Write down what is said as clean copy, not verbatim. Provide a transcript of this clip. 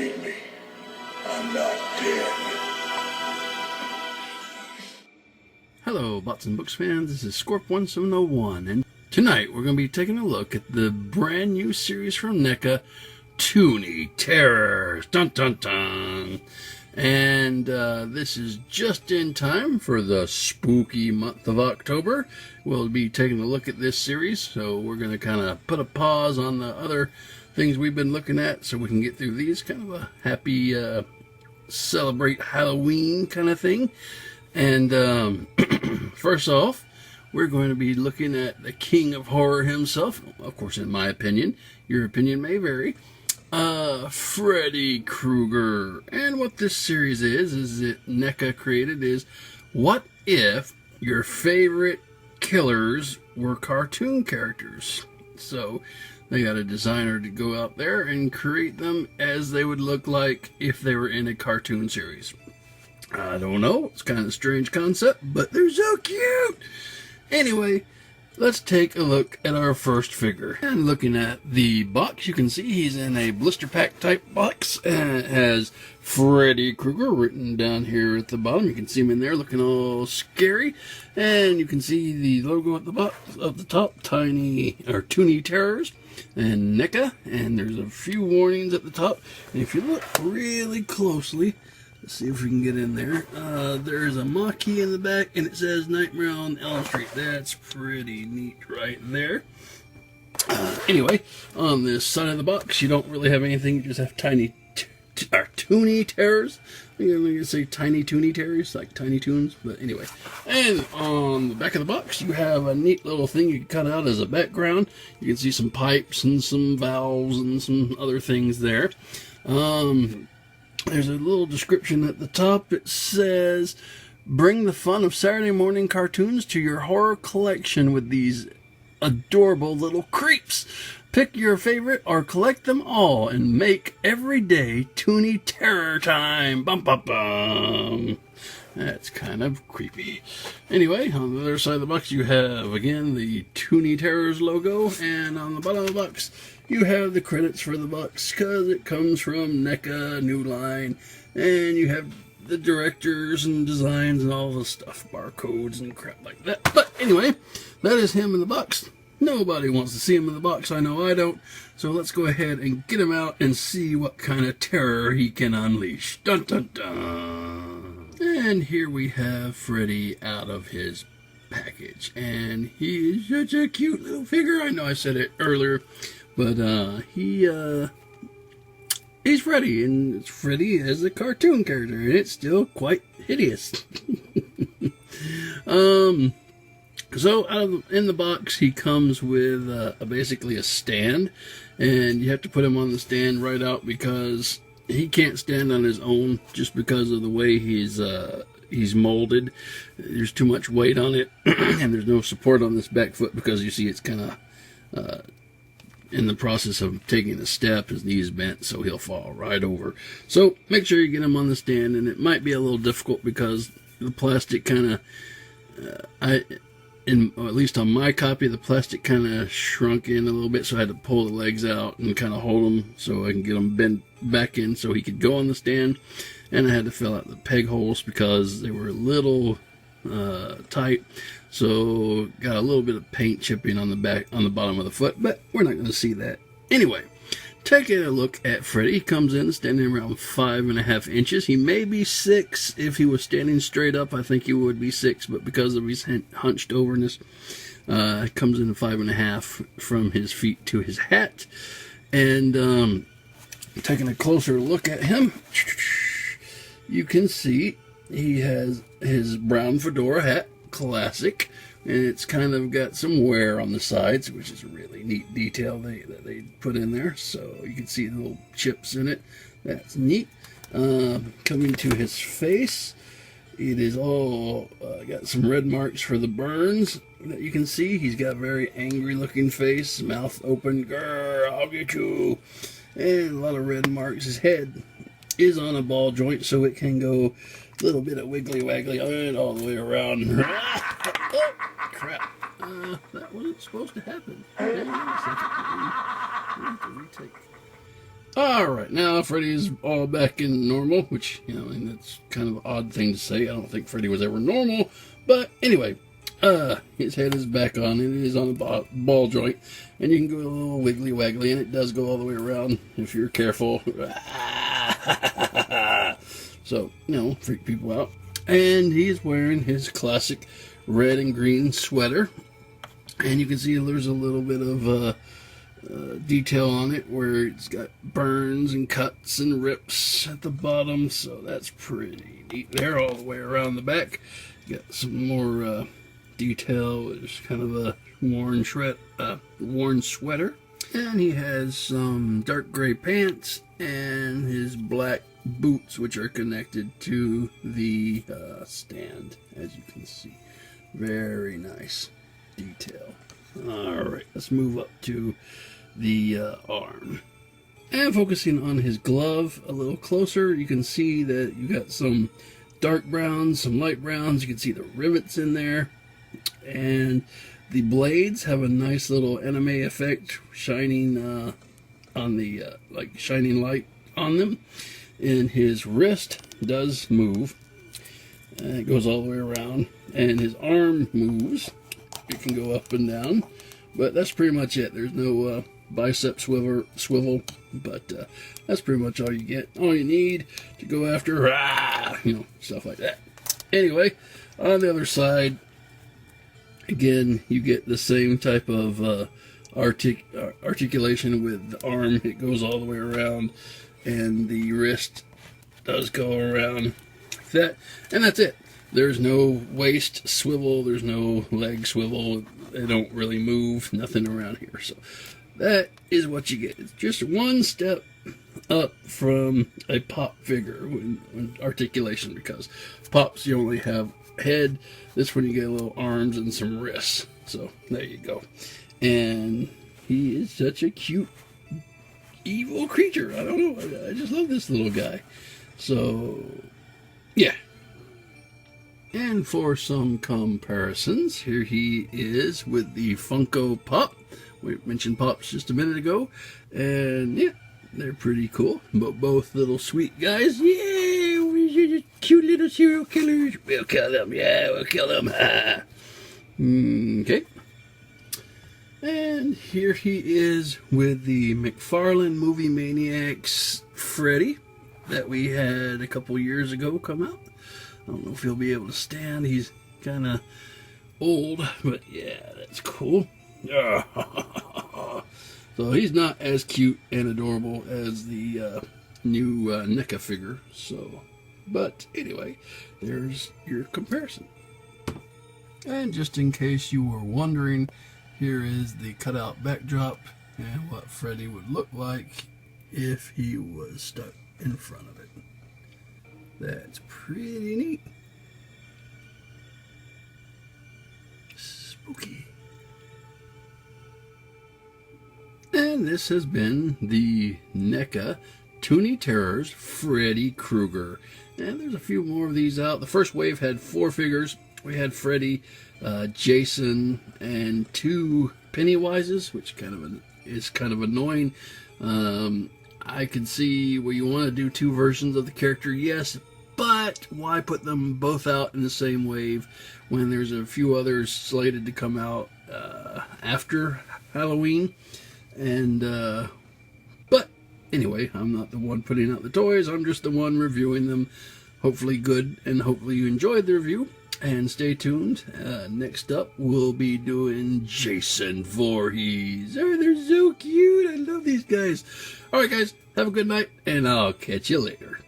believe me, I'm not dead. Hello, Bots and Books fans. This is Scorp1701, and tonight we're going to be taking a look at the brand new series from Neca, Toony Terrors. Dun dun dun. And this is just in time for the spooky month of October. We'll be taking a look at this series, so we're going to kind of put a pause on the other things we've been looking at so we can get through these. Kind of a happy celebrate Halloween kind of thing. And first off, we're going to be looking at the king of horror himself. Of course, in my opinion. Your opinion may vary. Freddy Krueger. And what this series is that Neca created is, what if your favorite killers were cartoon characters? So they got a designer to go out there and create them as they would look like if they were in a cartoon series. I don't know, it's kind of a strange concept, but they're so cute! Anyway, let's take a look at our first figure. And looking at the box, you can see he's in a blister pack type box, and it has Freddy Krueger written down here at the bottom. You can see him in there looking all scary, and you can see the logo at the bottom, at the top, Toony Terrors and Neca, and there's a few warnings at the top. And if you look really closely, let's see if we can get in there. There's a marquee in the back, and it says Nightmare on Elm Street. That's pretty neat right there. Anyway, on this side of the box, you don't really have anything. You just have Toony Terrors. I'm going to say Tiny Toony Terrors, like Tiny Toons, but anyway. And on the back of the box, you have a neat little thing you can cut out as a background. You can see some pipes and some valves and some other things there. There's a little description at the top. It says, bring the fun of Saturday morning cartoons to your horror collection with these adorable little creeps. Pick your favorite or collect them all and make every day Toony Terror time. Bum bum bum. That's kind of creepy. Anyway, on the other side of the box you have, again, the Toony Terrors logo, and on the bottom of the box you have the credits for the box, because it comes from Neca, New Line, and you have the directors and designs and all the stuff, barcodes and crap like that. But anyway, that is him in the box. Nobody wants to see him in the box, I know I don't, so let's go ahead and get him out and see what kind of terror he can unleash. Dun dun dun! And here we have Freddy out of his package, and he is such a cute little figure. I know I said it earlier, but he's Freddy, and Freddy is a cartoon character, and it's still quite hideous. So in the box, he comes with basically a stand, and you have to put him on the stand right out because he can't stand on his own just because of the way he's molded. There's too much weight on it, and there's no support on this back foot because you see it's kind of in the process of taking a step. His knee's bent, so he'll fall right over. So make sure you get him on the stand, and it might be a little difficult because the plastic kind of, at least on my copy, the plastic kind of shrunk in a little bit, so I had to pull the legs out and kind of hold them so I can get them bent back in so he could go on the stand. And I had to fill out the peg holes because they were a little tight, so got a little bit of paint chipping on the bottom of the foot, but we're not going to see that. Anyway, taking a look at Freddy, he comes in standing around 5.5 inches. He may be 6 if he was standing straight up. I think he would be 6, but because of his hunched overness, comes in 5.5 from his feet to his hat. And taking a closer look at him, you can see he has his brown fedora hat, classic, and it's kind of got some wear on the sides, which is a really neat detail that they put in there. So you can see the little chips in it. That's neat. Coming to his face, it is all got some red marks for the burns that you can see. He's got a very angry looking face, mouth open, grr, I'll get you, and a lot of red marks. His head is on a ball joint, so it can go a little bit of wiggly waggly and all the way around. Oh, crap. That wasn't supposed to happen. Hang on a second. We have to retake. Alright, now Freddy's all back in normal, which, you know, and that's kind of an odd thing to say. I don't think Freddy was ever normal. But anyway, his head is back on, and it is on the ball joint. And you can go a little wiggly waggly, and it does go all the way around if you're careful. So, you know, freak people out. And he's wearing his classic red and green sweater. And you can see there's a little bit of detail on it where it's got burns and cuts and rips at the bottom, so that's pretty neat there. All the way around the back you got some more detail. It's kind of a worn sweater, and he has some dark gray pants and his black boots, which are connected to the stand, as you can see. Very nice detail. Alright, let's move up to the arm. And focusing on his glove a little closer, you can see that you got some dark browns, some light browns. You can see the rivets in there. And the blades have a nice little anime effect, shining on the, like shining light on them. And his wrist does move. And it goes all the way around. And his arm moves. It can go up and down. But that's pretty much it. There's no bicep swivel, but that's pretty much all you get. All you need to go after, you know, stuff like that. Anyway, on the other side, again, you get the same type of articulation with the arm. It goes all the way around, and the wrist does go around like that, and that's it. There's no waist swivel, there's no leg swivel. They don't really move, nothing around here. So that is what you get. It's just one step up from a pop figure when articulation, because pops you only have head. This one you get little arms and some wrists. So there you go. And he is such a cute, evil creature. I don't know. I just love this little guy. So yeah. And for some comparisons, here he is with the Funko Pop. We mentioned Pops just a minute ago. And yeah, they're pretty cool. But both little sweet guys. Yeah, we're just cute little serial killers. We'll kill them. Yeah, we'll kill them. Okay. And here he is with the McFarlane Movie Maniacs Freddy that we had a couple years ago come out. I don't know if he'll be able to stand. He's kind of old, but yeah, that's cool. So he's not as cute and adorable as the new Neca figure. So, but anyway, there's your comparison. And just in case you were wondering, here is the cutout backdrop and what Freddy would look like if he was stuck in front of it. That's pretty neat. Spooky. And this has been the Neca Toony Terrors Freddy Krueger. And there's a few more of these out. The first wave had 4 figures. We had Freddy, Jason, and 2 Pennywises, which is kind of annoying. I can see where you want to do 2 versions of the character, yes, but why put them both out in the same wave when there's a few others slated to come out after Halloween? And but anyway, I'm not the one putting out the toys. I'm just the one reviewing them. Hopefully good, and hopefully you enjoyed the review. And stay tuned. Next up, we'll be doing Jason Voorhees. Oh, they're so cute. I love these guys. All right, guys, have a good night, and I'll catch you later.